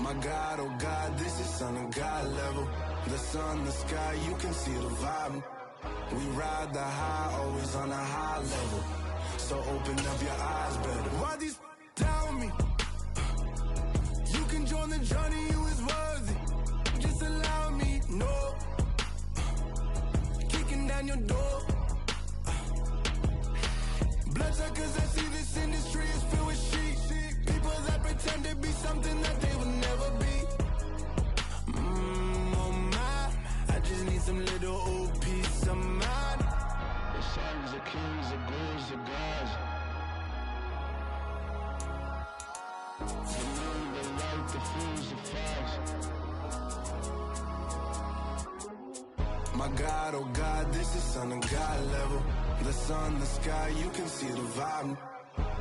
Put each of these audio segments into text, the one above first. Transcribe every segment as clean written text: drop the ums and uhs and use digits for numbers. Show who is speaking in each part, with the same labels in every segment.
Speaker 1: My God, oh God, this is Son of God level. The sun, the sky, you can see the vibe. We ride the high, always on a high level. So open up your eyes better. Why these tell me? You can join the journey, you is worthy. Just allow me, no. Kicking down your door. Bloodsuckers, I see this industry is filled with sheep. People that pretend to be something that they will never be. Oh my, I just need some little old peace of mind. The sons, the kings, the ghouls, the gods. The moon, the light, the fools, the fogs. My God, oh God, this is Son of God level. The sun, the sky, you can see the vibe.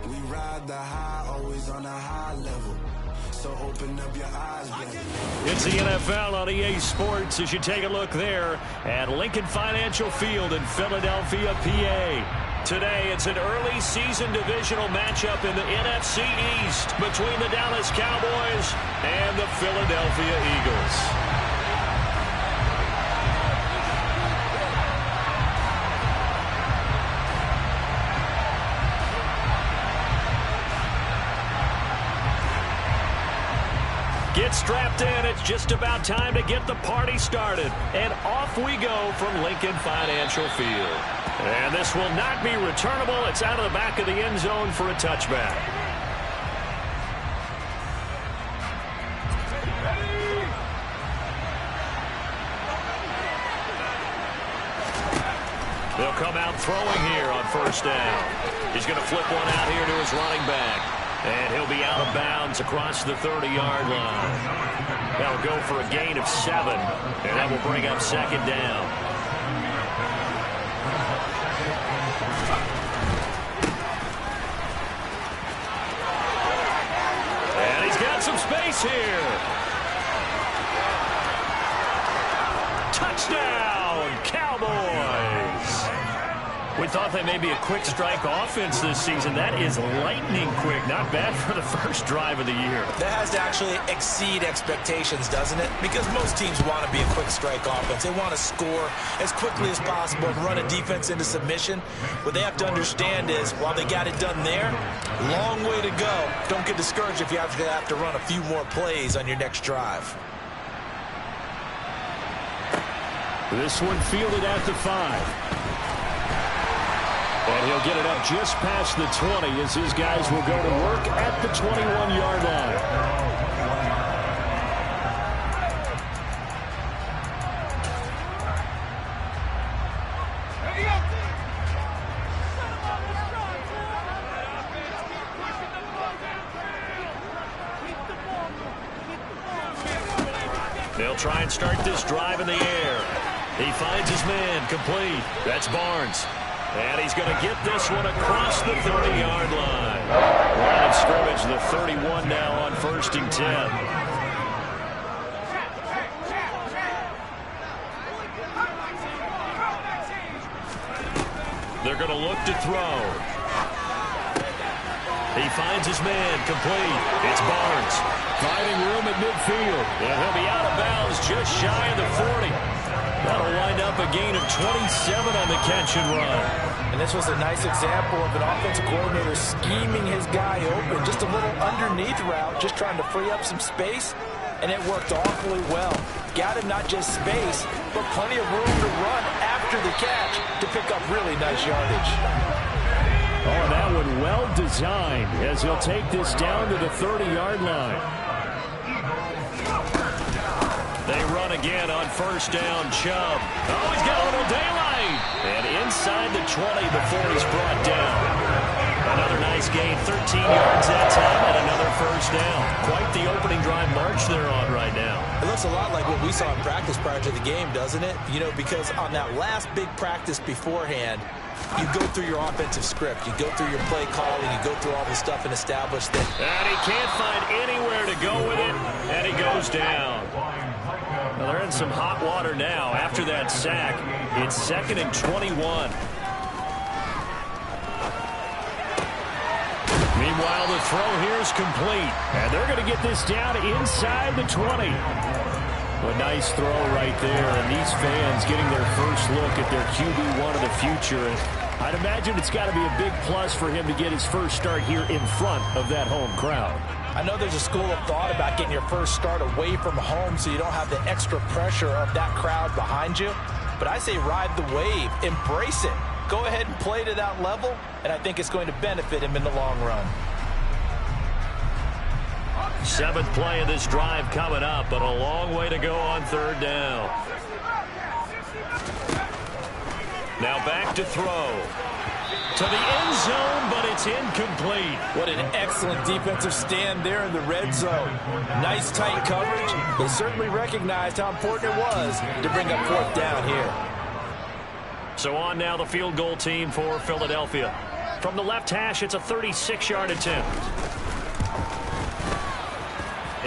Speaker 1: We ride the high, always on a high level. So open up your eyes, baby.
Speaker 2: It's the NFL on EA Sports as you take a look there at Lincoln Financial Field in Philadelphia, PA. Today, it's an early season divisional matchup in the NFC East between the Dallas Cowboys and the Philadelphia Eagles. Get strapped in. It's just about time to get the party started. And off we go from Lincoln Financial Field. And this will not be returnable. It's out of the back of the end zone for a touchback. They'll come out throwing here on first down. He's going to flip one out here to his running back. And he'll be out of bounds across the 30-yard line. That'll go for a gain of 7, and that will bring up second down. And he's got some space here. Touchdown, Cowboys! We thought they may be a quick strike offense this season. That is lightning quick. Not bad for the first drive of the year.
Speaker 3: That has to actually exceed expectations, doesn't it? Because most teams want to be a quick strike offense. They want to score as quickly as possible and run a defense into submission. What they have to understand is, while they got it done there, long way to go. Don't get discouraged if you have to run a few more plays on your next drive.
Speaker 2: This one fielded at the 5. And he'll get it up just past the 20 as his guys will go to work at the 21-yard line. They'll try and start this drive in the air. He finds his man complete. That's Barnes. And he's going to get this one across the 30-yard line. Line of scrimmage, the 31 now on first and 10. They're going to look to throw. He finds his man complete. It's Barnes. Finding room at midfield. And he'll be out of bounds just shy of the 40. That'll wind up a gain of 27 on the catch and run.
Speaker 3: And this was a nice example of an offensive coordinator scheming his guy open. Just a little underneath route, just trying to free up some space, and it worked awfully well. Got him not just space, but plenty of room to run after the catch to pick up really nice yardage.
Speaker 2: Oh, that one well designed as he'll take this down to the 30-yard line. They run again on first down, Chubb. Oh, he's got a little daylight. And inside the 20 before he's brought down. Another nice gain, 13 yards that time, and another first down. Quite the opening drive march they're on right now.
Speaker 3: It looks a lot like what we saw in practice prior to the game, doesn't it? You know, because on that last big practice beforehand, you go through your offensive script. You go through your play calling. You go through all the stuff and establish that.
Speaker 2: And he can't find anywhere to go with it, and he goes down. Well, they're in some hot water now after that sack. It's 2nd and 21. Meanwhile, the throw here is complete. And they're going to get this down inside the 20. A nice throw right there. And these fans getting their first look at their QB1 of the future. And I'd imagine it's got to be a big plus for him to get his first start here in front of that home crowd.
Speaker 3: I know there's a school of thought about getting your first start away from home so you don't have the extra pressure of that crowd behind you. But I say ride the wave. Embrace it. Go ahead and play to that level, and I think it's going to benefit him in the long run.
Speaker 2: 7th play of this drive coming up, but a long way to go on 3rd down. Now back to throw. To the end zone, but it's incomplete.
Speaker 3: What an excellent defensive stand there in the red zone. Nice tight coverage. They certainly recognized how important it was to bring up 4th down here.
Speaker 2: So on now the field goal team for Philadelphia. From the left hash, it's a 36-yard attempt.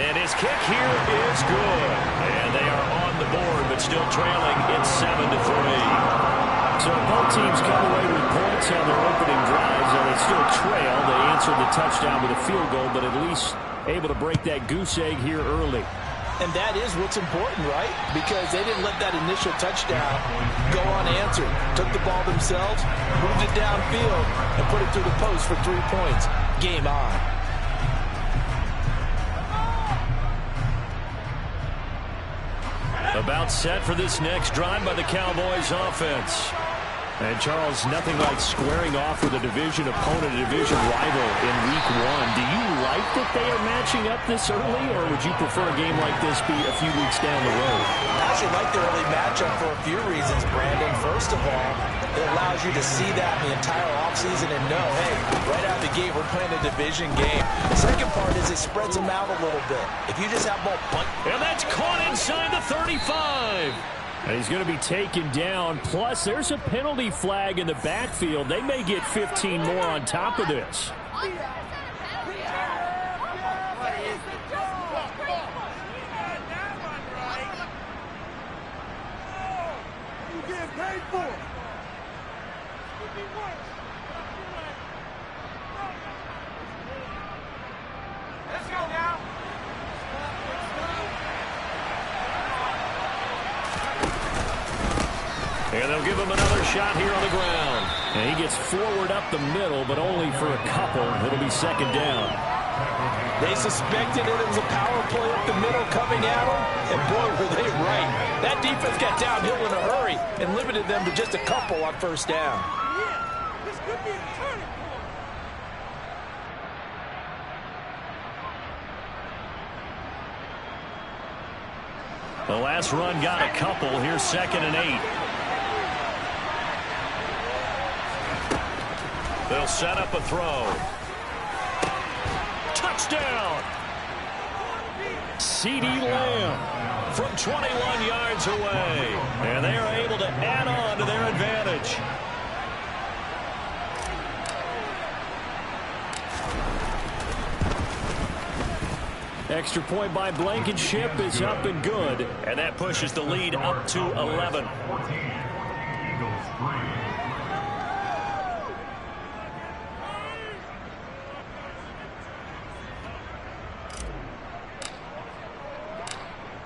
Speaker 2: And his kick here is good. And they are on the board, but still trailing. It's 7-3. So both teams come away with points on their opening drives, and they still trail. They answered the touchdown with a field goal, but at least able to break that goose egg here early.
Speaker 3: And that is what's important, right? Because they didn't let that initial touchdown go unanswered. Took the ball themselves, moved it downfield, and put it through the post for 3 points. Game on.
Speaker 2: About set for this next drive by the Cowboys offense. And, Charles, nothing like squaring off with a division opponent, a division rival in Week 1. Do you like that they are matching up this early, or would you prefer a game like this be a few weeks down the road?
Speaker 3: I actually like the early matchup for a few reasons, Brandon. First of all, it allows you to see that the entire offseason and know, hey, right out of the gate, we're playing a division game. The second part is it spreads them out a little bit. If you just have more punt.
Speaker 2: And that's caught inside the 35. And he's going to be taken down. Plus, there's a penalty flag in the backfield. They may get 15 more on top of this.
Speaker 4: You getting paid for it. Let's go now.
Speaker 2: And they'll give him another shot here on the ground. And he gets forward up the middle, but only for a couple. It'll be 2nd down.
Speaker 3: They suspected it was a power play up the middle coming at them, and boy, were they right. That defense got downhill in a hurry and limited them to just a couple on 1st down.
Speaker 4: Yeah, this could be a turning point.
Speaker 2: The last run got a couple. Here's 2nd and 8. They'll set up a throw. Touchdown! CeeDee Lamb from 21 yards away. And they are able to add on to their advantage. Extra point by Blankenship is up and good. And that pushes the lead up to 11.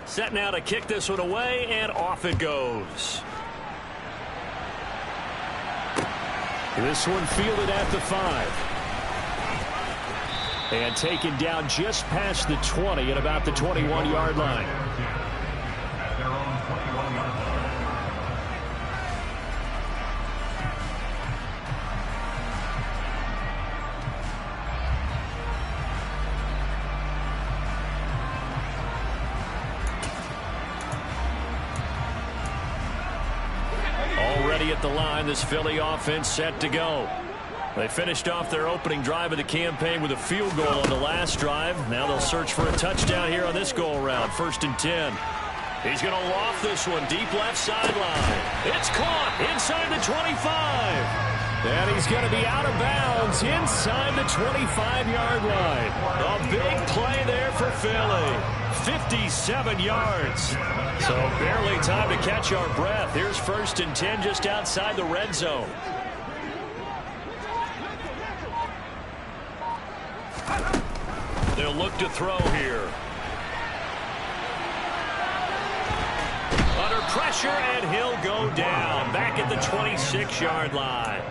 Speaker 2: Set now to kick this one away, and off it goes. This one fielded at the 5. And taken down just past the 20 at about the 21-yard line. Already at the line, this Philly offense set to go. They finished off their opening drive of the campaign with a field goal on the last drive. Now they'll search for a touchdown here on this go-around. 1st and 10. He's going to loft this one deep left sideline. It's caught inside the 25. And he's going to be out of bounds inside the 25-yard line. A big play there for Philly. 57 yards. So barely time to catch our breath. Here's 1st and 10 just outside the red zone. He'll look to throw here. Under pressure, and he'll go down. Back at the 26-yard line.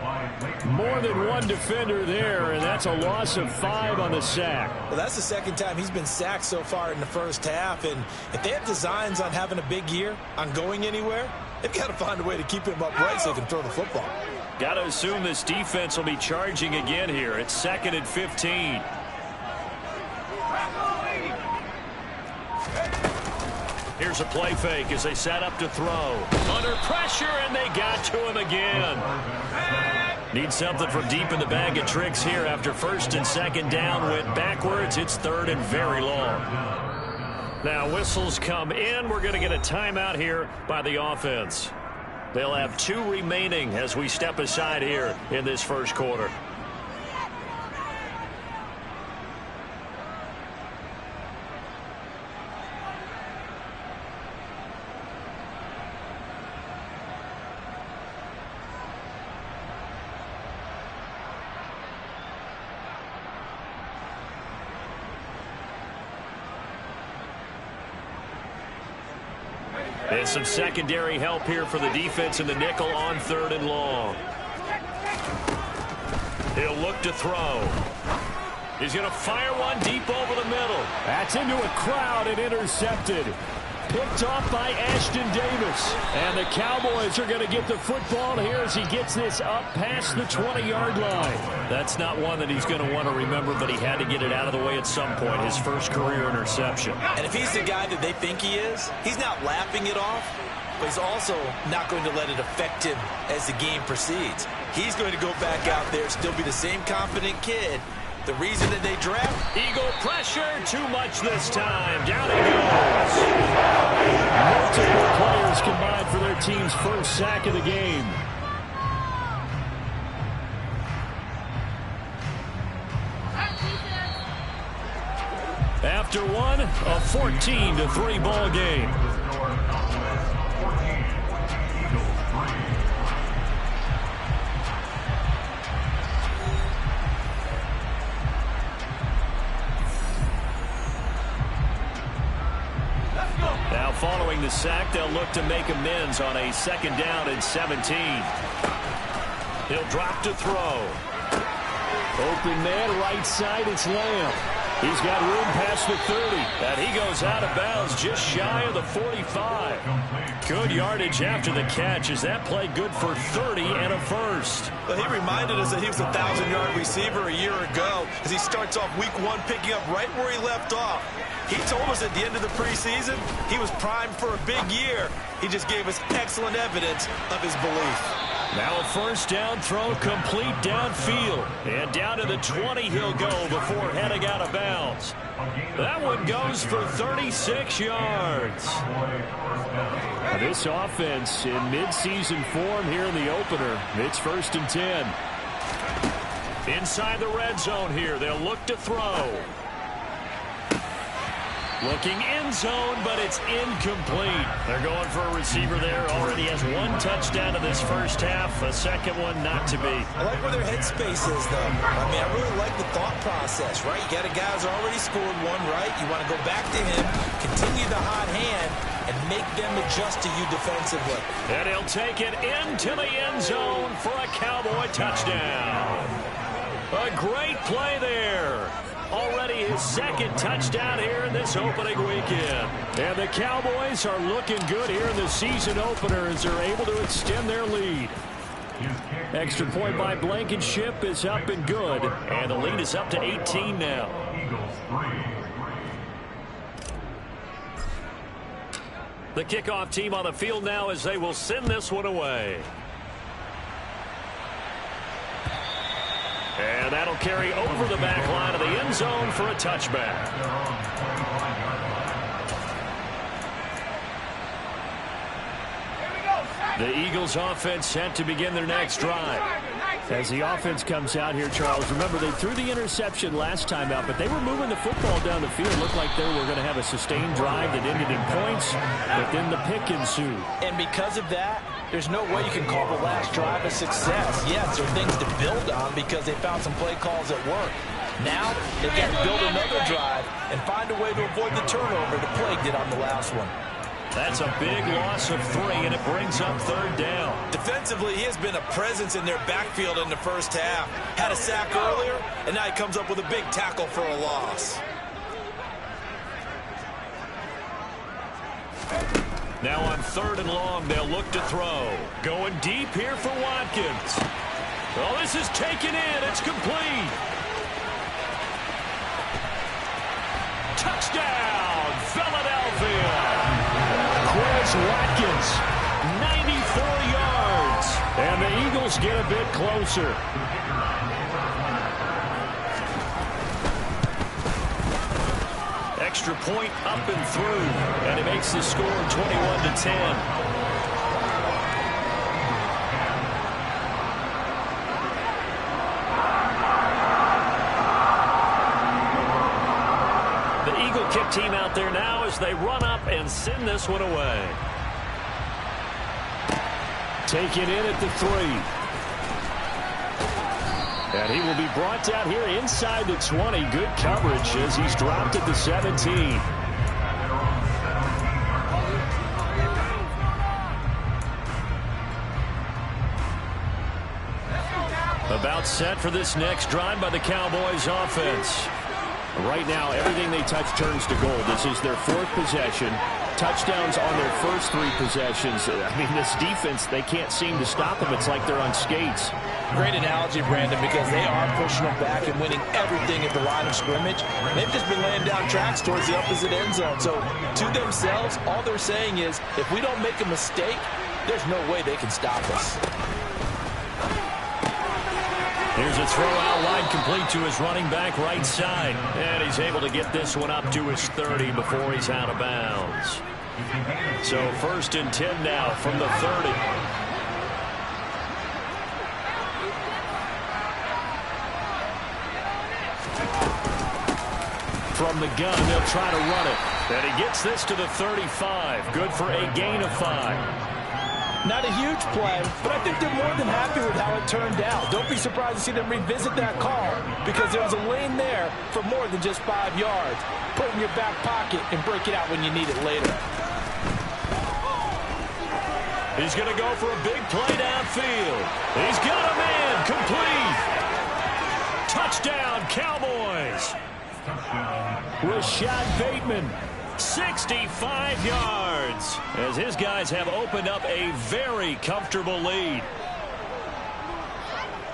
Speaker 2: More than one defender there, and that's a loss of 5 on the sack.
Speaker 3: Well, that's the second time he's been sacked so far in the first half. And if they have designs on having a big year, on going anywhere, they've got to find a way to keep him upright so they can throw the football.
Speaker 2: Got to assume this defense will be charging again here. It's 2nd and 15. Here's a play fake as they set up to throw. Under pressure, and they got to him again. Need something from deep in the bag of tricks here after 1st and 2nd down. Went backwards. It's 3rd and very long. Now whistles come in. We're going to get a timeout here by the offense. They'll have 2 remaining as we step aside here in this first quarter. And some secondary help here for the defense in the nickel on 3rd and long. He'll look to throw. He's going to fire one deep over the middle. That's into a crowd and intercepted. Picked off by Ashton Davis. And the Cowboys are going to get the football here as he gets this up past the 20-yard line. That's not one that he's going to want to remember, but he had to get it out of the way at some point. His first career interception.
Speaker 3: And if he's the guy that they think he is, he's not laughing it off, but he's also not going to let it affect him as the game proceeds. He's going to go back out there, still be the same confident kid. The reason that they draft?
Speaker 2: Eagle pressure, too much this time. Down he goes. Multiple players combined for their team's first sack of the game. After one, a 14-3 ball game. Now following the sack, they'll look to make amends on a 2nd down and 17. He'll drop to throw. Open man, right side, it's Lamb. He's got room past the 30. And he goes out of bounds just shy of the 45. Good yardage after the catch. Is that play good for 30 and a first?
Speaker 3: Well, he reminded us that he was a 1,000-yard receiver a year ago as he starts off week 1 picking up right where he left off. He told us at the end of the preseason he was primed for a big year. He just gave us excellent evidence of his belief.
Speaker 2: Now a first down throw complete downfield. And down to the 20 he'll go before heading out of bounds. That one goes for 36 yards. Now this offense in midseason form here in the opener. It's 1st and 10. Inside the red zone here. They'll look to throw. Looking end zone, but it's incomplete. They're going for a receiver there. Already has 1 touchdown in this first half. A second one not to be.
Speaker 3: I like where their headspace is, though. I mean, I really like the thought process, right? You got a guy who's already scored one, right? You want to go back to him, continue the hot hand, and make them adjust to you defensively.
Speaker 2: And he'll take it into the end zone for a Cowboy touchdown. A great play there. Already his 2nd touchdown here in this opening weekend. And the Cowboys are looking good here in the season opener as they're able to extend their lead. Extra point by Blankenship is up and good. And the lead is up to 18 now. The kickoff team on the field now as they will send this one away. And that'll carry over the back line of the end zone for a touchback. The Eagles offense set to begin their next drive. As the offense comes out here, Charles, remember they threw the interception last time out, but they were moving the football down the field. Looked like they were going to have a sustained drive that ended in points, but then the pick ensued.
Speaker 3: And because of that, there's no way you can call the last drive a success. Yes, there are things to build on because they found some play calls that work. Now, they've got to build another drive and find a way to avoid the turnover that plagued it on the last one.
Speaker 2: That's a big loss of 3, and it brings up 3rd down.
Speaker 3: Defensively, he has been a presence in their backfield in the first half. Had a sack earlier, and now he comes up with a big tackle for a loss.
Speaker 2: Now on 3rd and long, they'll look to throw. Going deep here for Watkins. Oh, this is taken in. It's complete. Touchdown, Philadelphia. Chris Watkins, 94 yards. And the Eagles get a bit closer. Extra point up and through. And it makes the score 21-10. Kick team out there now as they run up and send this one away. Taken in at the 3. And he will be brought down here inside the 20. Good coverage as he's dropped at the 17. About set for this next drive by the Cowboys offense. Right now, everything they touch turns to gold. This is their 4th possession. Touchdowns on their first 3 possessions. I mean, this defense, they can't seem to stop them. It's like they're on skates.
Speaker 3: Great analogy, Brandon, because they are pushing them back and winning everything at the line of scrimmage. They've just been laying down tracks towards the opposite end zone. So, to themselves, all they're saying is, if we don't make a mistake, there's no way they can stop us.
Speaker 2: Here's a throw out line complete to his running back right side. And he's able to get this one up to his 30 before he's out of bounds. So 1st and 10 now from the 30. From the gun, they'll try to run it. And he gets this to the 35. Good for a gain of 5.
Speaker 3: Not a huge play, but I think they're more than happy with how it turned out. Don't be surprised to see them revisit that call because there was a lane there for more than just 5 yards. Put it in your back pocket and break it out when you need it later.
Speaker 2: He's going to go for a big play downfield. He's got him in. Complete. Touchdown, Cowboys. Rashad Bateman. 65 yards as his guys have opened up a very comfortable lead.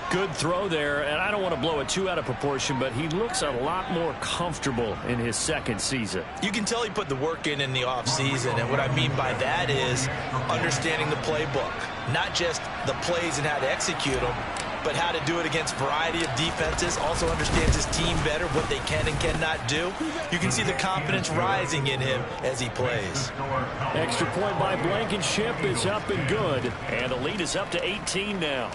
Speaker 2: Good throw there, and I don't want to blow it too out of proportion, but he looks a lot more comfortable in his 2nd season.
Speaker 3: You can tell he put the work in the offseason, and what I mean by that is understanding the playbook, not just the plays and how to execute them, but how to do it against a variety of defenses. Also understands his team better, what they can and cannot do. You can see the confidence rising in him as he plays.
Speaker 2: Extra point by Blankenship is up and good, and the lead is up to 18 now.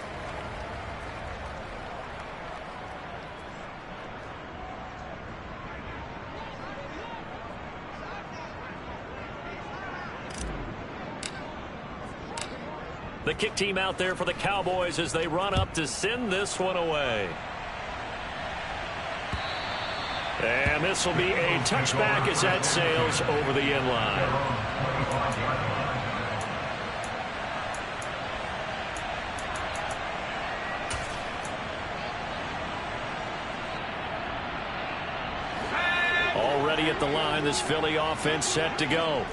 Speaker 2: The kick team out there for the Cowboys as they run up to send this one away. And this will be a touchback as that sails over the end line. Already at the line, this Philly offense set to go.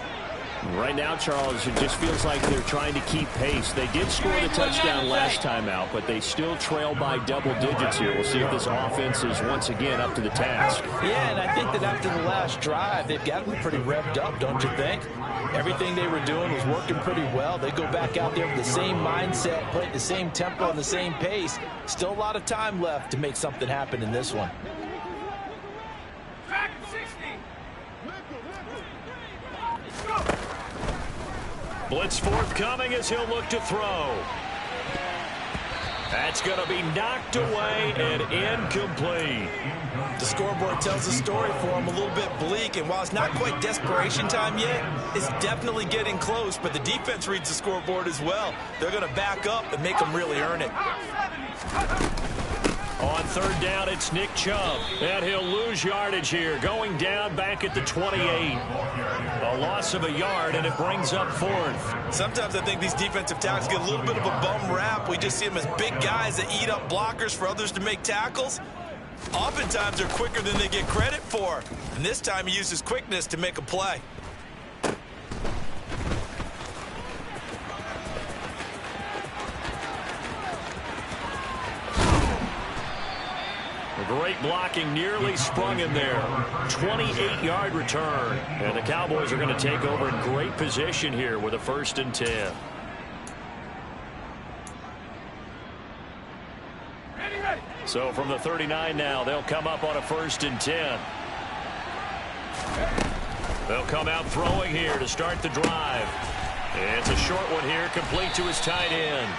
Speaker 2: Right now, Charles, it just feels like they're trying to keep pace. They did score the touchdown last time out, but they still trail by double digits here. We'll see if this offense is once again up to the task.
Speaker 3: Yeah, and I think that after the last drive, they've got to be pretty revved up, don't you think? Everything they were doing was working pretty well. They go back out there with the same mindset, play at the same tempo and the same pace. Still a lot of time left to make something happen in this one.
Speaker 2: Blitz forthcoming as he'll look to throw. That's going to be knocked away and incomplete.
Speaker 3: The scoreboard tells the story for him, a little bit bleak, and while it's not quite desperation time yet, it's definitely getting close, but the defense reads the scoreboard as well. They're going to back up and make them really earn it.
Speaker 2: On On third down, it's Nick Chubb. And he'll lose yardage here, going down back at the 28. A loss of a yard, and it brings up fourth.
Speaker 3: Sometimes I think these defensive tackles get a little bit of a bum rap. We just see them as big guys that eat up blockers for others to make tackles. Oftentimes, they're quicker than they get credit for. And this time, he uses quickness to make a play.
Speaker 2: Great blocking, nearly sprung him there. 28-yard return. And the Cowboys are going to take over in great position here with a 1st and 10. So from the 39 now, they'll come up on a 1st and 10. They'll come out throwing here to start the drive. It's a short one here, complete to his tight end.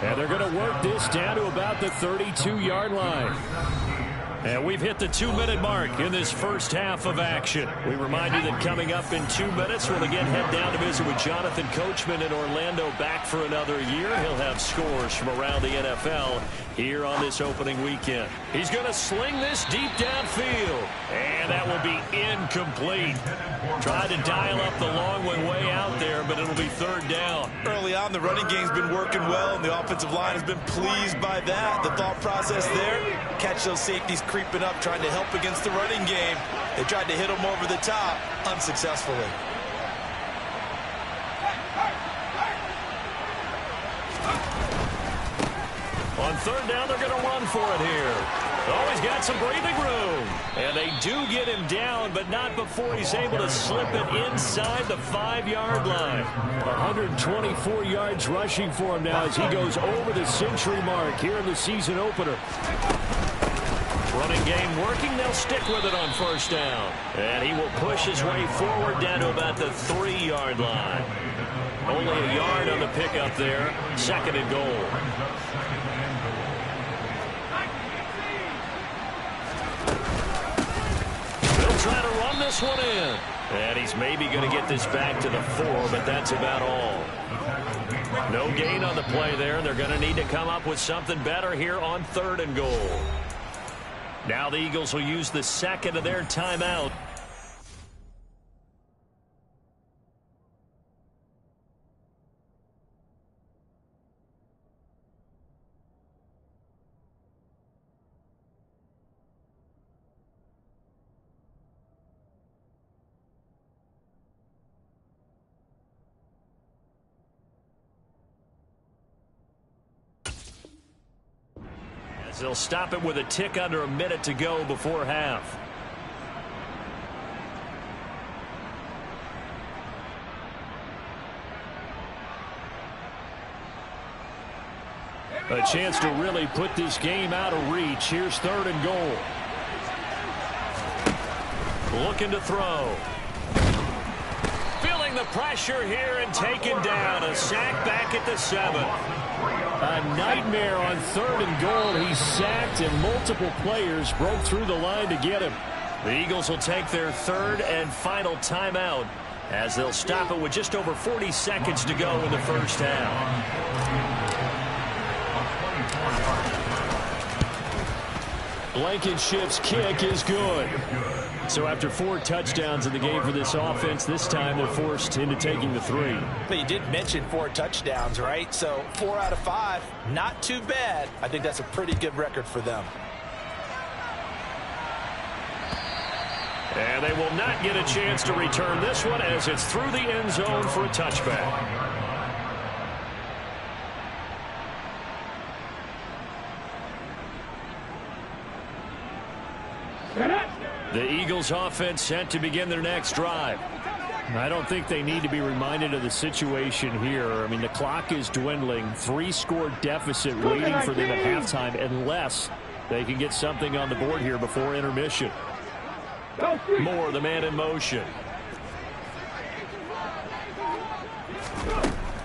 Speaker 2: And they're going to work this down to about the 32-yard line. And we've hit the 2-minute mark in this first half of action. We remind you that coming up in 2 minutes, we'll again head down to visit with Jonathan Coachman in Orlando, back for another year. He'll have scores from around the NFL here on this opening weekend. He's going to sling this deep downfield, and that will be incomplete. Tried to dial up the long one way out there, but it'll be 3rd down.
Speaker 3: Early on, the running game's been working well, and the offensive line has been pleased by that. The thought process there, catch those safeties creeping up, trying to help against the running game. They tried to hit them over the top, unsuccessfully.
Speaker 2: On 3rd down, they're going to run for it here. Oh, he's got some breathing room. And they do get him down, but not before he's able to slip it inside the 5-yard line. 124 yards rushing for him now as he goes over the century mark here in the season opener. Running game working. They'll stick with it on 1st down. And he will push his way forward down to about the 3-yard line. Only a yard on the pickup there. 2nd and goal. They'll try to run this one in. And he's maybe going to get this back to the 4, but that's about all. No gain on the play there. They're going to need to come up with something better here on 3rd and goal. Now the Eagles will use the 2nd of their timeout. They'll stop it with a tick under a minute to go before half. A chance to really put this game out of reach. Here's 3rd and goal. Looking to throw. Feeling the pressure here and taken down. A sack back at the 7. A nightmare on 3rd and goal. He's sacked, and multiple players broke through the line to get him. The Eagles will take their 3rd and final timeout as they'll stop it with just over 40 seconds to go in the first half. Blankenship's kick is good. So after 4 touchdowns in the game for this offense, this time they're forced into taking the 3.
Speaker 3: But you did mention 4 touchdowns, right? So 4 out of 5, not too bad. I think that's a pretty good record for them.
Speaker 2: And they will not get a chance to return this one as it's through the end zone for a touchback. The Eagles offense set to begin their next drive. I don't think they need to be reminded of the situation here. I mean, the clock is dwindling. 3-score deficit waiting for them at halftime unless they can get something on the board here before intermission. Moore, the man in motion.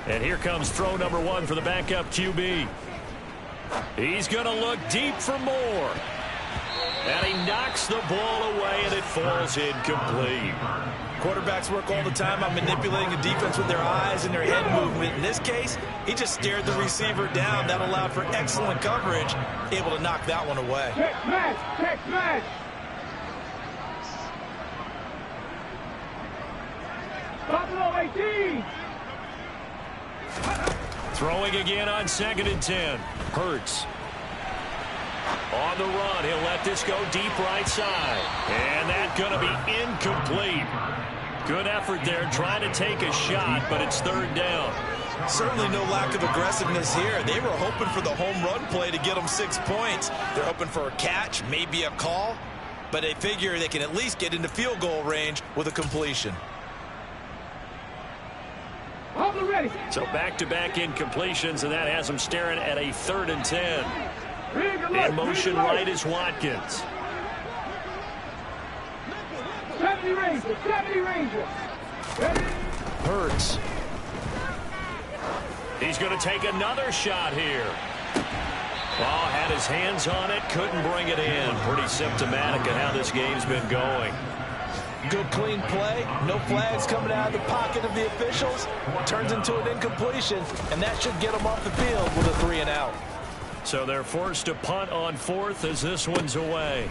Speaker 2: And here comes throw number 1 for the backup QB. He's going to look deep for Moore. And he knocks the ball away, and it falls incomplete.
Speaker 3: Quarterbacks work all the time on manipulating the defense with their eyes and their head movement. In this case, he just stared the receiver down. That allowed for excellent coverage, able to knock that one away.
Speaker 4: Check match, check match. Buffalo 18.
Speaker 2: Throwing again on 2nd and 10. Hurts. On the run, he'll let this go deep right side. And that's going to be incomplete. Good effort there, trying to take a shot, but it's 3rd down.
Speaker 3: Certainly no lack of aggressiveness here. They were hoping for the home run play to get them 6 points. They're hoping for a catch, maybe a call, but they figure they can at least get into field goal range with a completion.
Speaker 4: Ready.
Speaker 2: So back-to-back incompletions, and that has them staring at a 3rd and 10. In motion right is Watkins.
Speaker 4: 70 Rangers, 70 Rangers.
Speaker 2: Hurts. He's going to take another shot here. Oh, had his hands on it, couldn't bring it in. Pretty symptomatic of how this game's been going.
Speaker 3: Good clean play, no flags coming out of the pocket of the officials. Turns into an incompletion, and that should get them off the field with a 3 and out.
Speaker 2: So they're forced to punt on 4th as this one's away.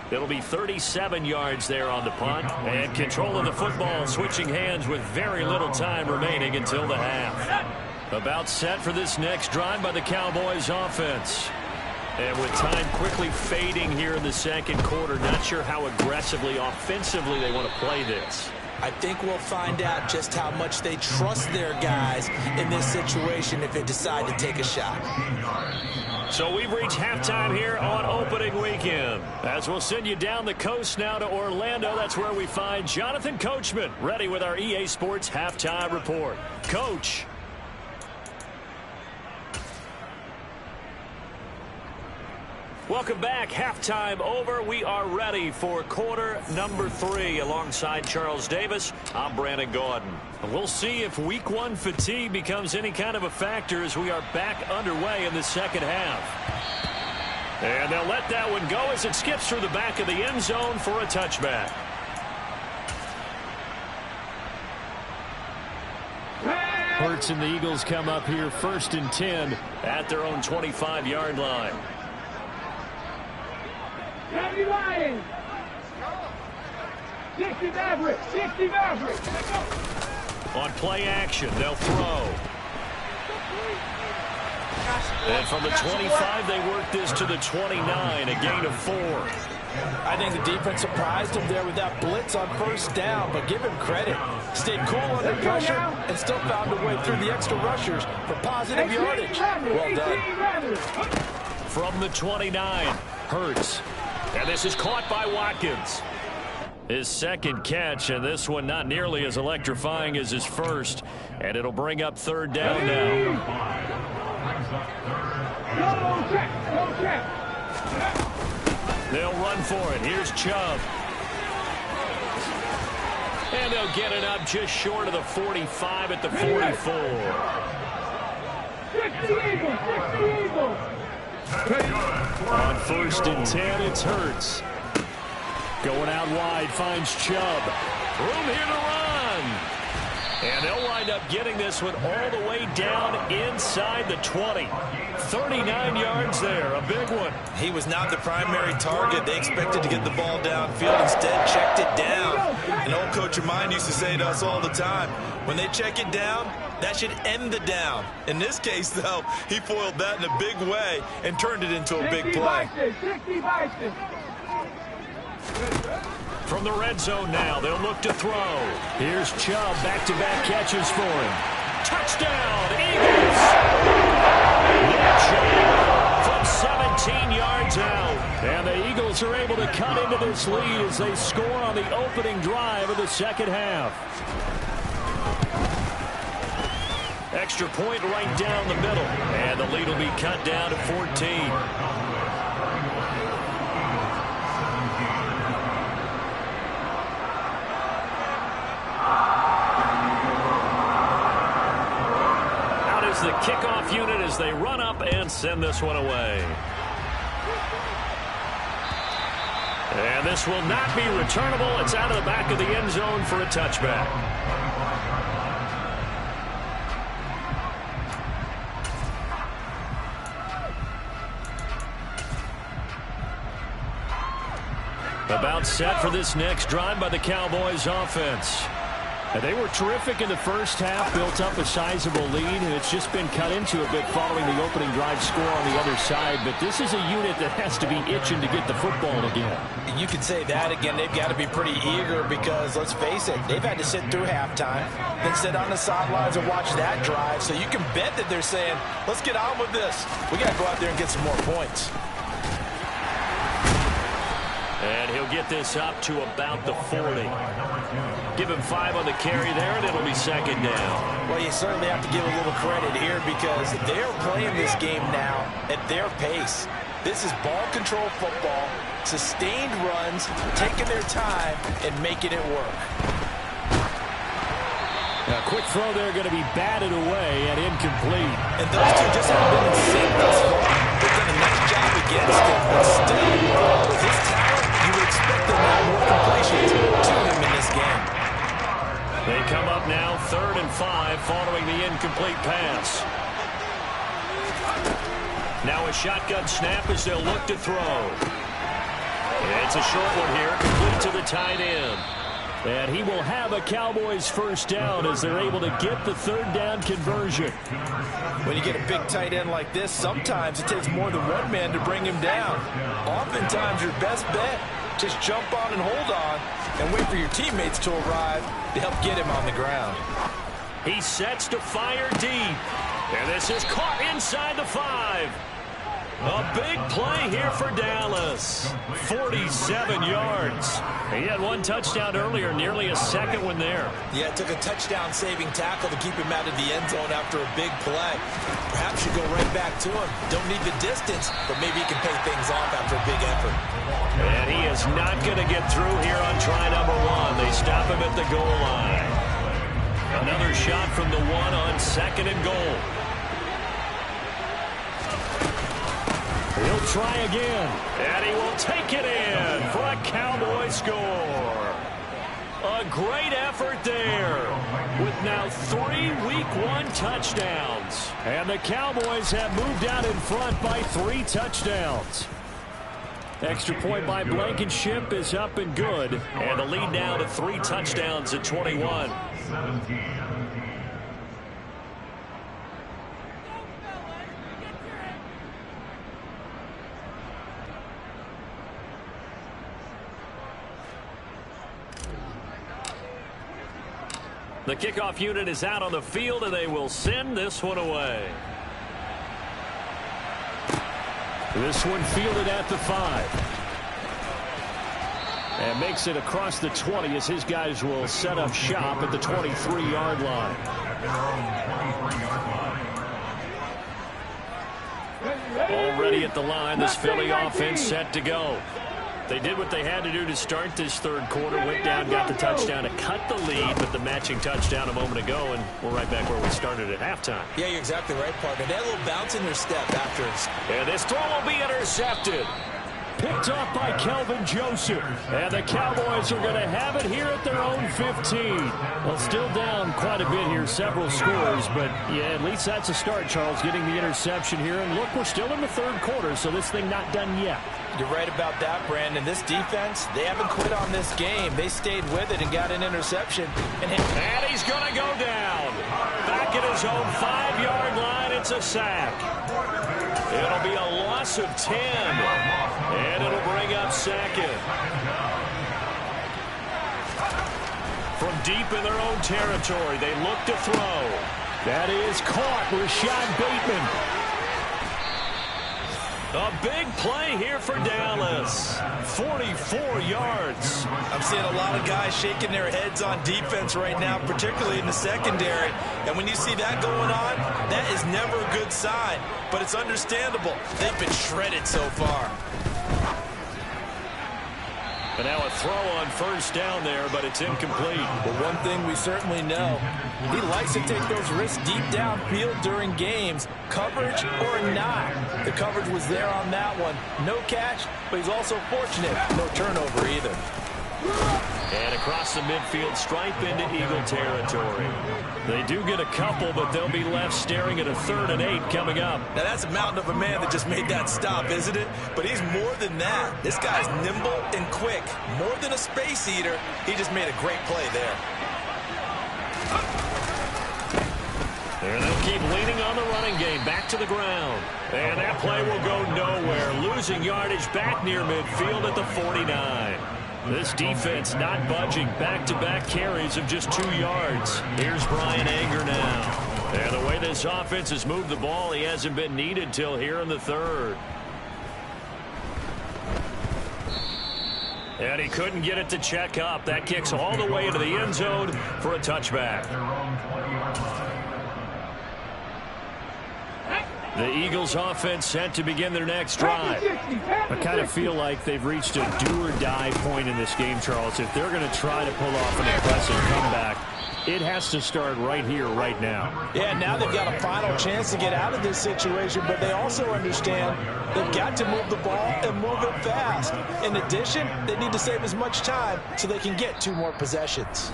Speaker 2: It'll be 37 yards there on the punt, and control of the football switching hands with very little time remaining until the half. About set for this next drive by the Cowboys offense. And with time quickly fading here in the 2nd quarter, not sure how aggressively, offensively they want to play this.
Speaker 3: I think we'll find out just how much they trust their guys in this situation if they decide to take a shot.
Speaker 2: So we've reached halftime here on opening weekend. As we'll send you down the coast now to Orlando, that's where we find Jonathan Coachman, ready with our EA Sports Halftime Report. Coach. Welcome back. Halftime over. We are ready for quarter number 3. Alongside Charles Davis, I'm Brandon Gaudin. We'll see if week 1 fatigue becomes any kind of a factor as we are back underway in the 2nd half. And they'll let that one go as it skips through the back of the end zone for a touchback. Hurts and the Eagles come up here 1st and 10 at their own 25-yard line.
Speaker 4: 70 Lions. 60 Mavericks, 60 Mavericks.
Speaker 2: On play action, they'll throw. And from the 25, they work this to the 29, a gain of 4.
Speaker 3: I think the defense surprised him there with that blitz on 1st down, but give him credit. Stayed cool under pressure and still found a way through the extra rushers for positive yardage. Well done.
Speaker 2: From the 29, Hurts. And this is caught by Watkins. His 2nd catch, and this one not nearly as electrifying as his 1st. And it'll bring up 3rd down now. They'll run for it. Here's Chubb. And they'll get it up just short of the 45 at the 44.
Speaker 4: 60 Eagles, 60 Eagles.
Speaker 2: On 1st and 10, it's Hurts. Going out wide, finds Chubb. Room here to run. And they'll wind up getting this one all the way down inside the 20. 39 yards there, a big one.
Speaker 3: He was not the primary target. They expected to get the ball downfield. Instead, checked it down. An old coach of mine used to say to us all the time, when they check it down, that should end the down. In this case, though, he foiled that in a big way and turned it into a big play.
Speaker 4: 60 Bison.
Speaker 2: From the red zone now, they'll look to throw. Here's Chubb, back-to-back catches for him. Touchdown, Eagles! Nick Chubb from 17 yards out. And the Eagles are able to cut into this lead as they score on the opening drive of the 2nd half. Extra point right down the middle. And the lead will be cut down to 14. The kickoff unit as they run up and send this one away. And this will not be returnable. It's out of the back of the end zone for a touchback. About set for this next drive by the Cowboys offense. And they were terrific in the first half, built up a sizable lead, and it's just been cut into a bit following the opening drive score on the other side. But this is a unit that has to be itching to get the football again.
Speaker 3: You can say that again. They've got to be pretty eager because, let's face it, they've had to sit through halftime, then sit on the sidelines and watch that drive. So you can bet that they're saying, let's get on with this. We got to go out there and get some more points.
Speaker 2: And he'll get this up to about the 40. Give him 5 on the carry there, and it'll be second down.
Speaker 3: Well, you certainly have to give a little credit here because they're playing this game now at their pace. This is ball control football, sustained runs, taking their time, and making it work.
Speaker 2: A quick throw there going to be batted away and incomplete.
Speaker 3: And those two just haven't been in sync thus far. They've done a nice job against him, but still, with his talent, you would expect them to have more completions to him in this game.
Speaker 2: They come up now 3rd and 5 following the incomplete pass. Now a shotgun snap as they'll look to throw. It's a short one here, complete to the tight end. And he will have a Cowboys first down as they're able to get the 3rd down conversion.
Speaker 3: When you get a big tight end like this, sometimes it takes more than one man to bring him down. Oftentimes your best bet, just jump on and hold on and wait for your teammates to arrive to help get him on the ground.
Speaker 2: He sets to fire deep. And this is caught inside the 5. A big play here for Dallas. 47 yards. He had 1 touchdown earlier, nearly a second one there.
Speaker 3: Yeah, it took a touchdown-saving tackle to keep him out of the end zone after a big play. Perhaps you go right back to him. Don't need the distance, but maybe he can pay things off after a big effort.
Speaker 2: And he is not going to get through here on try number 1. They stop him at the goal line. Another shot from the 1 on 2nd and goal. He'll try again, and he will take it in for a Cowboy score. A great effort there with now 3 Week 1 touchdowns. And the Cowboys have moved out in front by 3 touchdowns. Extra point by Blankenship is up and good. And the lead now to 3 touchdowns at 21. The kickoff unit is out on the field, and they will send this one away. This one fielded at the 5. And makes it across the 20 as his guys will set up shop at the 23-yard line. Already at the line, this Philly offense set to go. They did what they had to do to start this 3rd quarter. Went down, got the touchdown to cut the lead with the matching touchdown a moment ago, and we're right back where we started at halftime.
Speaker 3: Yeah, you're exactly right, partner. They had a little bounce in their step after.
Speaker 2: And this throw will be intercepted. Picked off by Kelvin Joseph. And the Cowboys are going to have it here at their own 15. Well, still down quite a bit here, several scores. But, yeah, at least that's a start, Charles, getting the interception here. And, look, we're still in the 3rd quarter, so this thing not done yet.
Speaker 3: You're right about that, Brandon. This defense, they haven't quit on this game. They stayed with it and got an interception. And
Speaker 2: he's going to go down. Back at his own 5-yard line, it's a sack. It'll be a loss of 10. And it'll bring up 2nd. From deep in their own territory, they look to throw. That is caught. Rashad Bateman. A big play here for Dallas. 44 yards.
Speaker 3: I'm seeing a lot of guys shaking their heads on defense right now, particularly in the secondary. And when you see that going on, that is never a good sign. But it's understandable. They've been shredded so far.
Speaker 2: And now a throw on first down there, but it's incomplete.
Speaker 3: But one thing we certainly know, he likes to take those risks deep downfield during games, coverage or not. The coverage was there on that one. No catch, but he's also fortunate. No turnover either.
Speaker 2: And across the midfield stripe into Eagle territory. They do get a couple, but they'll be left staring at a 3rd and 8 coming up.
Speaker 3: Now that's a mountain of a man that just made that stop, isn't it? But he's more than that. This guy's nimble and quick. More than a space eater, he just made a great play there.
Speaker 2: And they'll keep leaning on the running game. Back to the ground. And that play will go nowhere. Losing yardage back near midfield at the 49. This defense not budging. Back-to-back carries of just 2 yards. Here's Bryan Anger now. And the way this offense has moved the ball, he hasn't been needed till here in the 3rd. And he couldn't get it to check up. That kicks all the way into the end zone for a touchback. The Eagles offense set to begin their next drive.
Speaker 5: I kind of feel like they've reached a do-or-die point in this game, Charles. If they're going to try to pull off an impressive comeback, it has to start right here, right now.
Speaker 3: Yeah, now they've got a final chance to get out of this situation, but they also understand they've got to move the ball and move it fast. In addition, they need to save as much time so they can get 2 more possessions.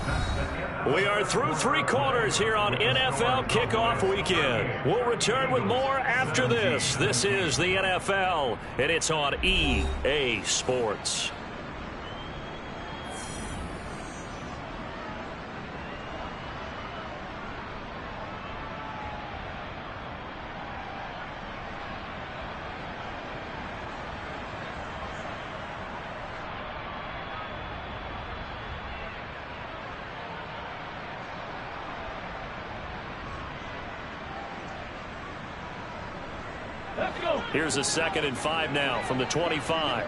Speaker 2: We are through 3 quarters here on NFL Kickoff Weekend. We'll return with more after this. This is the NFL, and it's on EA Sports. Here's a 2nd and 5 now from the 25.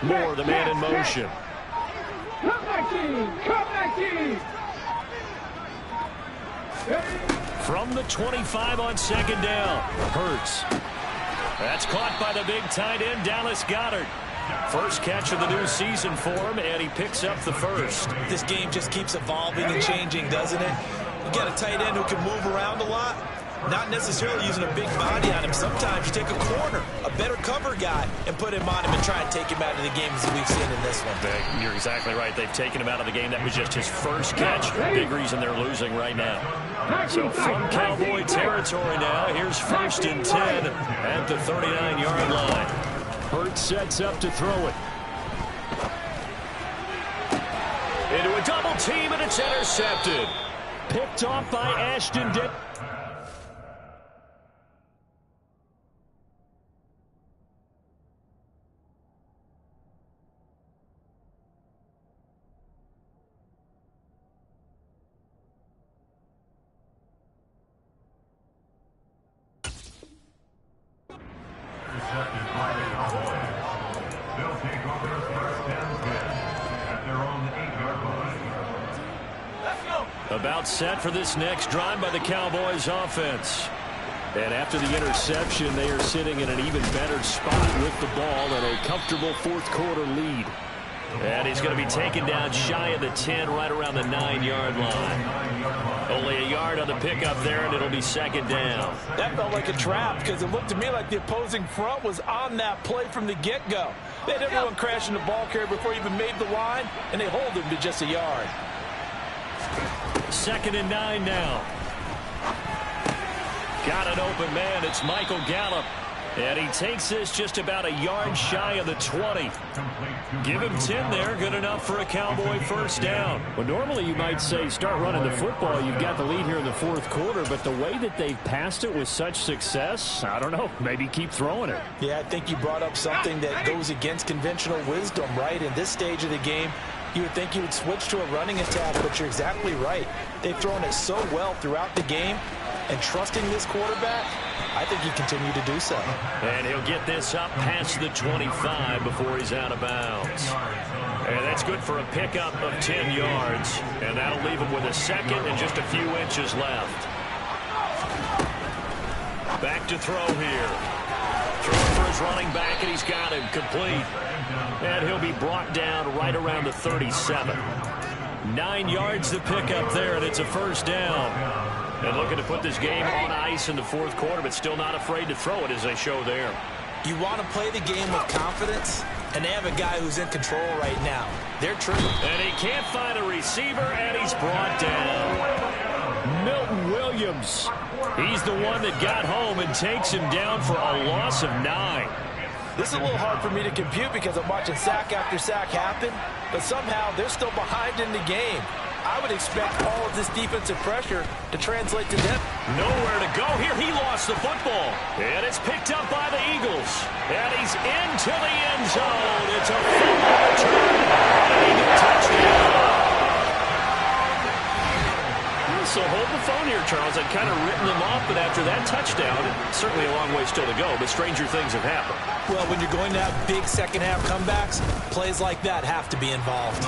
Speaker 2: Moore, the man in motion.
Speaker 4: Come back, team! Come back, team!
Speaker 2: From the 25 on 2nd down. Hurts. That's caught by the big tight end, Dallas Goedert. First catch of the new season for him, and he picks up the first.
Speaker 3: This game just keeps evolving and changing, doesn't it? You got a tight end who can move around a lot. Not necessarily using a big body on him. Sometimes you take a corner, a better cover guy, and put him on him and try and take him out of the game as we've seen in this one.
Speaker 2: You're exactly right. They've taken him out of the game. That was just his first catch. Big reason they're losing right now. So from Cowboy territory now, here's 1st and 10 at the 39-yard line.
Speaker 5: Hurts sets up to throw it.
Speaker 2: Into a double team, and it's intercepted.
Speaker 5: Picked off by Ashton Dick.
Speaker 2: About set for this next drive by the Cowboys offense. And after the interception, they are sitting in an even better spot with the ball and a comfortable 4th quarter lead. And he's going to be taken down shy of the 10, right around the 9-yard line. Only a yard on the pickup there, and it'll be 2nd down.
Speaker 3: That felt like a trap because it looked to me like the opposing front was on that play from the get-go. They had everyone crashing the ball carrier before he even made the line, and they hold him to just a yard.
Speaker 2: 2nd and 9 now. Got an open man. It's Michael Gallup. And he takes this just about a yard shy of the 20. Give him 10 there. Good enough for a Cowboy first down.
Speaker 5: Well, normally you might say start running the football. You've got the lead here in the 4th quarter. But the way that they've passed it with such success, I don't know. Maybe keep throwing it.
Speaker 3: Yeah, I think you brought up something that goes against conventional wisdom, right? In this stage of the game, you would think you would switch to a running attack, but you're exactly right. They've thrown it so well throughout the game, and trusting this quarterback, I think he continue to do so.
Speaker 2: And he'll get this up past the 25 before he's out of bounds. And that's good for a pickup of 10 yards. And that'll leave him with a 2nd and just a few inches left. Back to throw here. Throwing for his running back, and he's got him complete. And he'll be brought down right around the 37. 9 yards to pick up there, and it's a first down. And looking to put this game on ice in the fourth quarter, but still not afraid to throw it as they show there.
Speaker 3: You want to play the game with confidence, and they have a guy who's in control right now. They're true.
Speaker 2: And he can't find a receiver, and he's brought down. Milton Williams. He's the one that got home and takes him down for a loss of 9.
Speaker 3: This is a little hard for me to compute because I'm watching sack after sack happen, but somehow they're still behind in the game. I would expect all of this defensive pressure to translate to them.
Speaker 2: Nowhere to go here. He lost the football. And it's picked up by the Eagles. And he's into the end zone. It's a fumble return. And an Eagle touchdown. So hold the phone here, Charles. I'd kind of written them off, but after that touchdown, certainly a long way still to go, but stranger things have happened.
Speaker 3: Well, when you're going to have big second-half comebacks, plays like that have to be involved.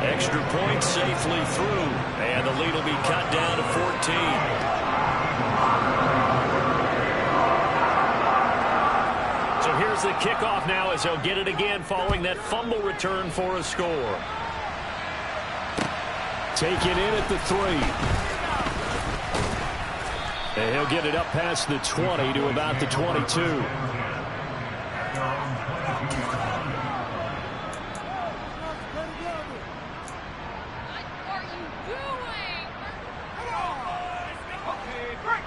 Speaker 2: Extra point safely through, and the lead will be cut down to 14. So here's the kickoff now as he'll get it again following that fumble return for a score. Take it in at the 3. And he'll get it up past the 20 to about the 22.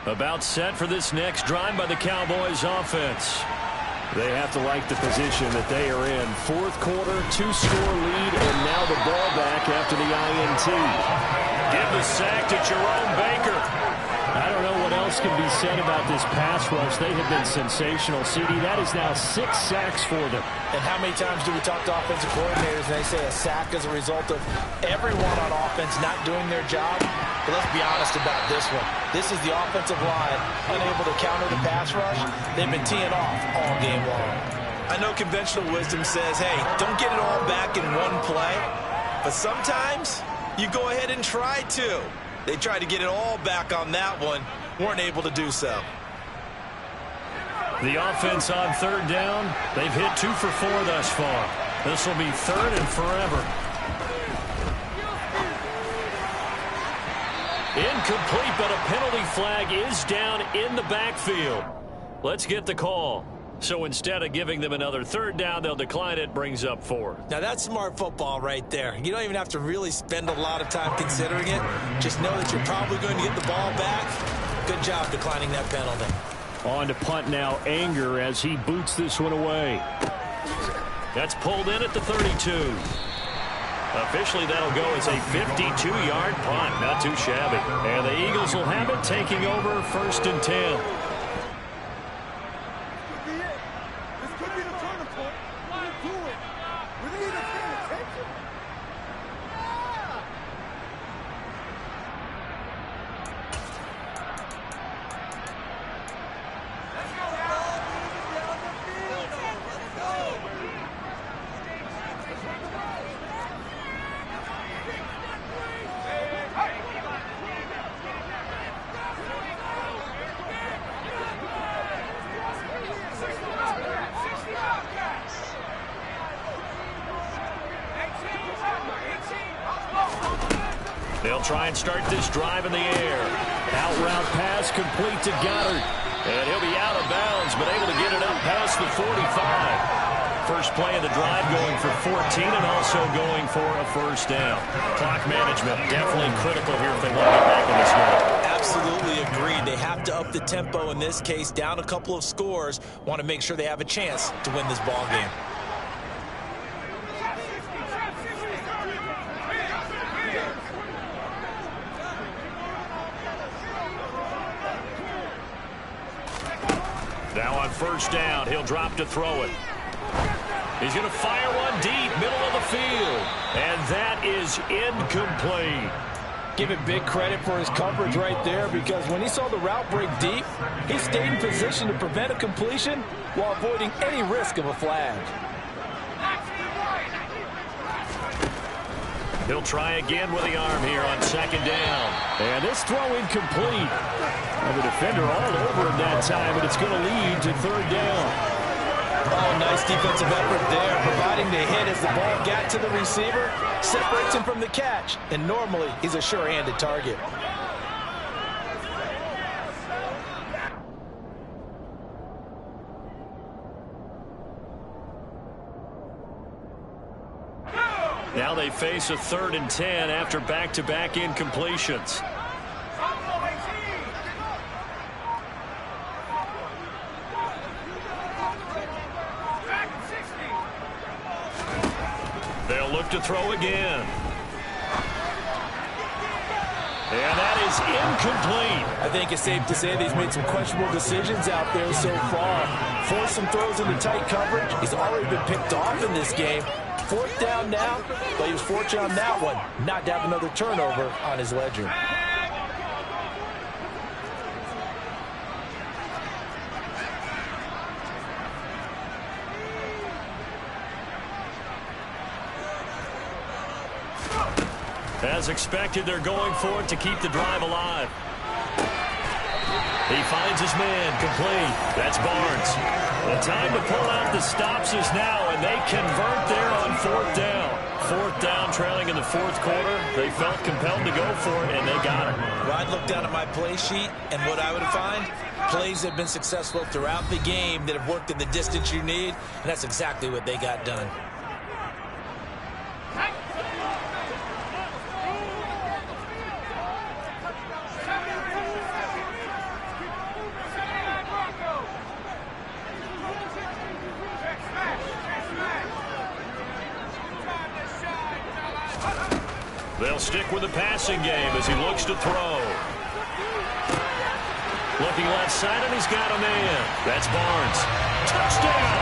Speaker 2: About set for this next drive by the Cowboys offense. They have to like the position that they are in. Fourth quarter, 2-score lead, and now the ball back after the INT. Give the sack to Jerome Baker. I don't know what else can be said about this pass rush. They have been sensational. CD, that is now 6 sacks for them.
Speaker 3: And how many times do we talk to offensive coordinators and they say a sack is a result of everyone on offense not doing their job? But let's be honest about this one. This is the offensive line unable to counter the pass rush. They've been teeing off all game long. I know conventional wisdom says, hey, don't get it all back in one play. But sometimes you go ahead and try to. They tried to get it all back on that one. Weren't able to do so.
Speaker 2: The offense on third down. They've hit 2 for 4 thus far. This will be third and forever. Incomplete, but a penalty flag is down in the backfield. Let's get the call. So instead of giving them another third down, they'll decline it, brings up 4.
Speaker 3: Now that's smart football right there. You don't even have to really spend a lot of time considering it. Just know that you're probably going to get the ball back. Good job declining that penalty.
Speaker 2: On to punt now, Anger as he boots this one away. That's pulled in at the 32. Officially, that'll go as a 52-yard punt. Not too shabby. And the Eagles will have it, taking over 1st and 10. They'll try and start this drive in the air. Out route pass complete to Goddard. And he'll be out of bounds, but able to get it up past the 45. First play of the drive going for 14 and also going for a first down. Clock management definitely critical here if they want to get back in this game.
Speaker 3: Absolutely agreed. They have to up the tempo in this case, down a couple of scores. Want to make sure they have a chance to win this ball game.
Speaker 2: Now on first down, he'll drop to throw it. He's going to fire one deep, middle of the field. And that is incomplete.
Speaker 3: Give him big credit for his coverage right there, because when he saw the route break deep, he stayed in position to prevent a completion while avoiding any risk of a flag.
Speaker 2: He'll try again with the arm here on second down. And this throw incomplete. And the defender all over him that time, but it's going to lead to third down.
Speaker 3: Oh, nice defensive effort there, providing the hit as the ball got to the receiver, separates him from the catch, and normally he's a sure-handed target.
Speaker 2: Now they face a 3rd and 10 after back-to-back incompletions. They'll look to throw again. And that is incomplete.
Speaker 3: I think it's safe to say that he's made some questionable decisions out there so far. Forced some throws into tight coverage. He's already been picked off in this game. 4th down now, but he was fortunate on that one not to have another turnover on his ledger.
Speaker 2: As expected, they're going for it to keep the drive alive. He finds his man, complete. That's Barnes. The time to pull out the stops is now, and they convert there on 4th down. 4th down, trailing in the 4th quarter. They felt compelled to go for it, and they got it.
Speaker 3: Well, I'd look down at my play sheet, and what I would find, plays that have been successful throughout the game that have worked in the distance you need, and that's exactly what they got done.
Speaker 2: They'll stick with the passing game as he looks to throw. Looking left side, and he's got a man. That's Barnes. Touchdown!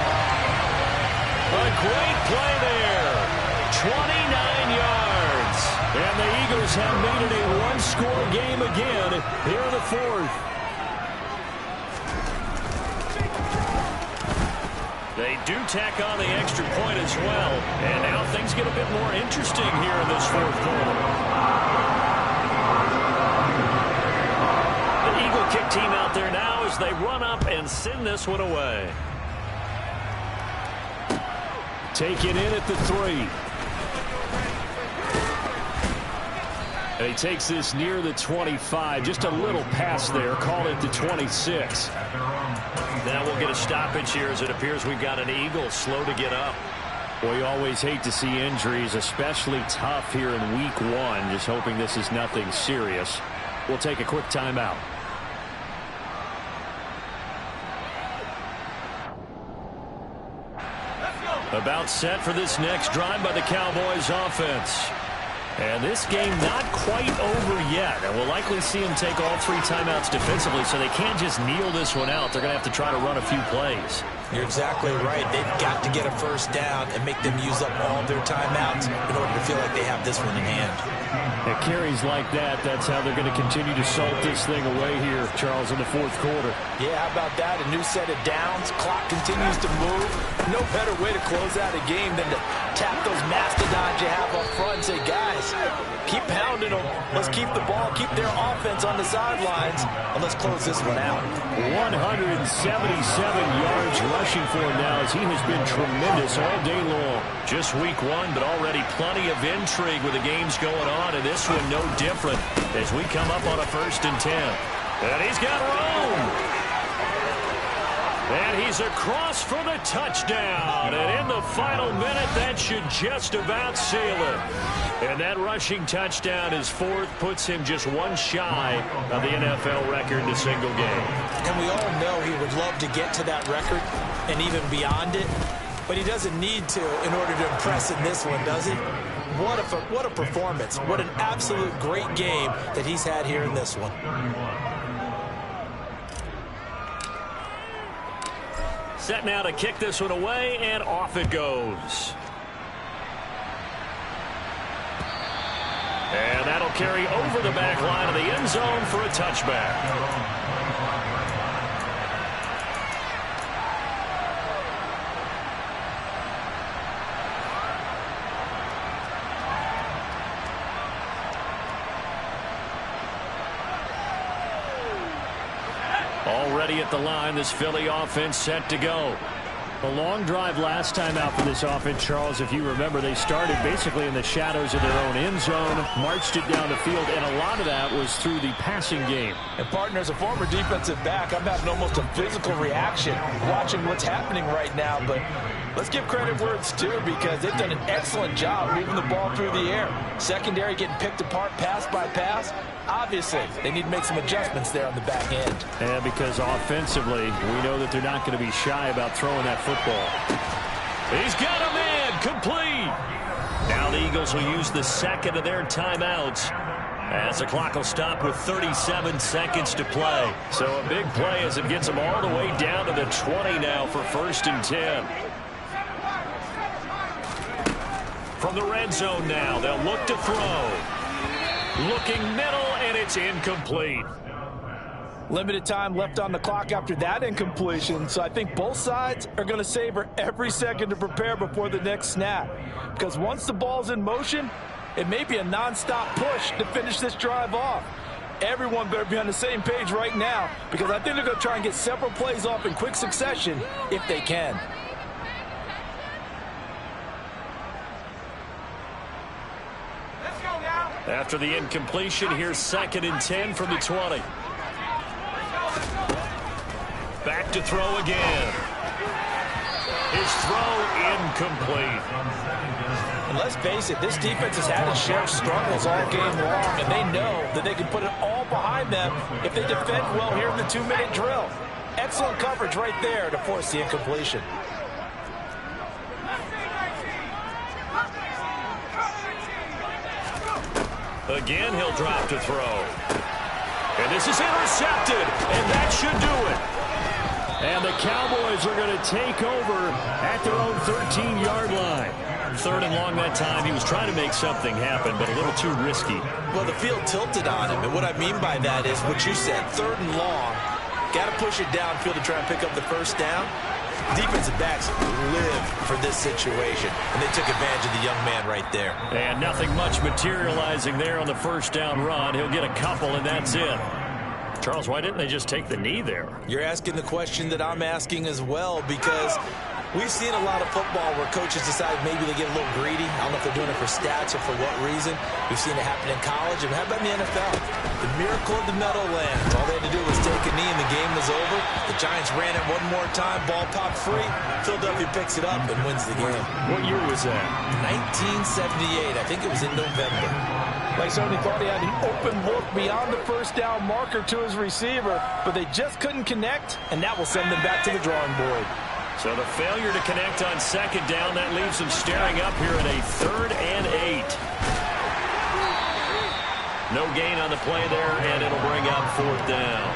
Speaker 2: A great play there. 29 yards. And the Eagles have made it a one-score game again here in the 4th. They do tack on the extra point as well. And now things get a bit more interesting here in this 4th quarter. The Eagle kick team out there now as they run up and send this one away.
Speaker 5: Taken in at the 3. And he takes this near the 25. Just a little pass there. Call it the 26.
Speaker 2: Now we'll get a stoppage here as it appears we've got an Eagle slow to get up.
Speaker 5: Well, you always hate to see injuries, especially tough here in week 1. Just hoping this is nothing serious. We'll take a quick timeout.
Speaker 2: About set for this next drive by the Cowboys offense. And this game not quite over yet. And we'll likely see them take all 3 timeouts defensively, so they can't just kneel this one out. They're going to have to try to run a few plays.
Speaker 3: You're exactly right. They've got to get a 1st down and make them use up all of their timeouts in order to feel like they have this one in hand.
Speaker 5: At carries like that, that's how they're going to continue to salt this thing away here, Charles, in the 4th quarter.
Speaker 3: Yeah, how about that? A new set of downs. Clock continues to move. No better way to close out a game than to tap those mastodons you have up front and say, guys, keep pounding them. Let's keep the ball, keep their offense on the sidelines, and let's close this one out.
Speaker 5: 177 yards rushing for him now as he has been tremendous all day long.
Speaker 2: Just week 1, but already plenty of intrigue with the games going on, and this one no different as we come up on a 1st and 10. And he's got room. And he's across for the touchdown. And in the final minute, that should just about seal it. And that rushing touchdown, his 4th, puts him just one shy of the NFL record in a single game.
Speaker 3: And we all know he would love to get to that record and even beyond it. But he doesn't need to in order to impress in this one, does he? What a performance. What an absolute great game that he's had here in this one.
Speaker 2: Set now to kick this one away, and off it goes. And that'll carry over the back line of the end zone for a touchback. Already at the line, this Philly offense set to go.
Speaker 5: A long drive last time out for this offense, Charles. If you remember, they started basically in the shadows of their own end zone, marched it down the field, and a lot of that was through the passing game.
Speaker 3: And, partner, as a former defensive back, I'm having almost a physical reaction watching what's happening right now. But let's give credit where it's due, because they've done an excellent job moving the ball through the air. Secondary getting picked apart pass by pass. Obviously, they need to make some adjustments there on the back end.
Speaker 5: Yeah, because offensively, we know that they're not going to be shy about throwing that football.
Speaker 2: He's got a man, complete. Now the Eagles will use the second of their timeouts, as the clock will stop with 37 seconds to play. So a big play as it gets them all the way down to the 20 now for 1st and 10. From the red zone now, they'll look to throw. Looking middle, and it's incomplete.
Speaker 3: Limited time left on the clock after that incompletion, so I think both sides are going to savor every second to prepare before the next snap. Because once the ball's in motion, it may be a nonstop push to finish this drive off. Everyone better be on the same page right now, because I think they're going to try and get several plays off in quick succession if they can.
Speaker 2: After the incompletion, here's 2nd and 10 from the 20. Back to throw again. His throw incomplete.
Speaker 3: And let's face it, this defense has had its share of struggles all game long, and they know that they can put it all behind them if they defend well here in the 2-minute drill. Excellent coverage right there to force the incompletion.
Speaker 2: Again, he'll drop to throw. And this is intercepted, and that should do it.
Speaker 5: And the Cowboys are going to take over at their own 13-yard line.
Speaker 2: 3rd and long that time. He was trying to make something happen, but a little too risky.
Speaker 3: Well, the field tilted on him, and what I mean by that is what you said, 3rd and long. Got to push it downfield to try and pick up the first down. Defensive backs live for this situation, and they took advantage of the young man right there.
Speaker 2: And nothing much materializing there on the first down run. He'll get a couple, and that's it. Charles, why didn't they just take the knee there?
Speaker 3: You're asking the question that I'm asking as well, because we've seen a lot of football where coaches decide maybe they get a little greedy. I don't know if they're doing it for stats or for what reason. We've seen it happen in college, and how about in the NFL? The miracle of the Meadowlands. All they had to do was take a knee, and the game was over. The Giants ran it one more time. Ball popped free. Philadelphia picks it up and wins the game.
Speaker 2: What year was that?
Speaker 3: 1978. I think it was in November. Like Sony thought he had an open look beyond the first down marker to his receiver, but they just couldn't connect, and that will send them back to the drawing board.
Speaker 2: So the failure to connect on 2nd down, that leaves them staring up here at a 3rd and 8. No gain on the play there, and it'll bring up 4th down.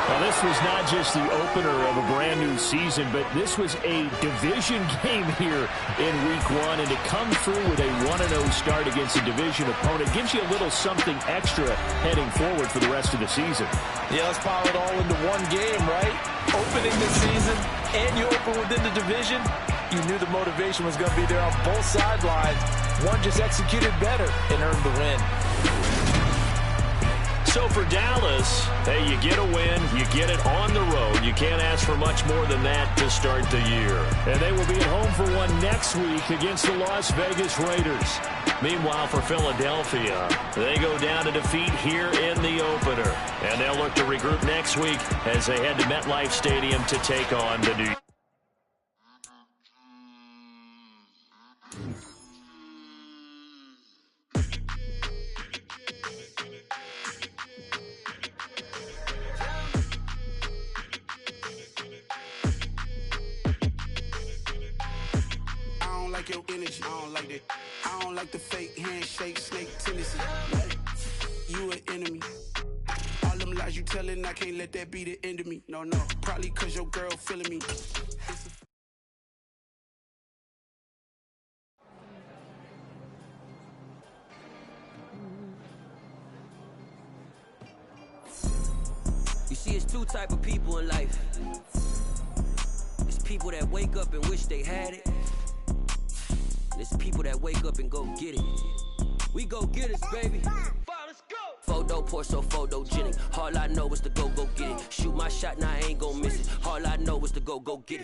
Speaker 5: Now, this was not just the opener of a brand new season, but this was a division game here in Week 1, and to come through with a 1-0 start against a division opponent gives you a little something extra heading forward for the rest of the season.
Speaker 3: Yeah, let's pile it all into one game, right? Opening the season, and you open within the division. You knew the motivation was going to be there on both sidelines. One just executed better and earned the win.
Speaker 2: So for Dallas, hey, you get a win, you get it on the road. You can't ask for much more than that to start the year.
Speaker 5: And they will be at home for one next week against the Las Vegas Raiders.
Speaker 2: Meanwhile, for Philadelphia, they go down to defeat here in the opener. And they'll look to regroup next week as they head to MetLife Stadium to take on the New York.
Speaker 1: Your energy, I don't like that. I don't like the fake handshake, snake tendency. You an enemy. All them lies you telling, I can't let that be the end of me. No, probably cause your girl feeling me.
Speaker 6: You see, it's 2 type of people in life. It's people that wake up and wish they had it. There's people that wake up and go get it. We go get it, baby. Let's go. Photo poor, so photogenic. All I know is to go get it. Shoot my shot, now I ain't gon' miss it. All I know is to go get it.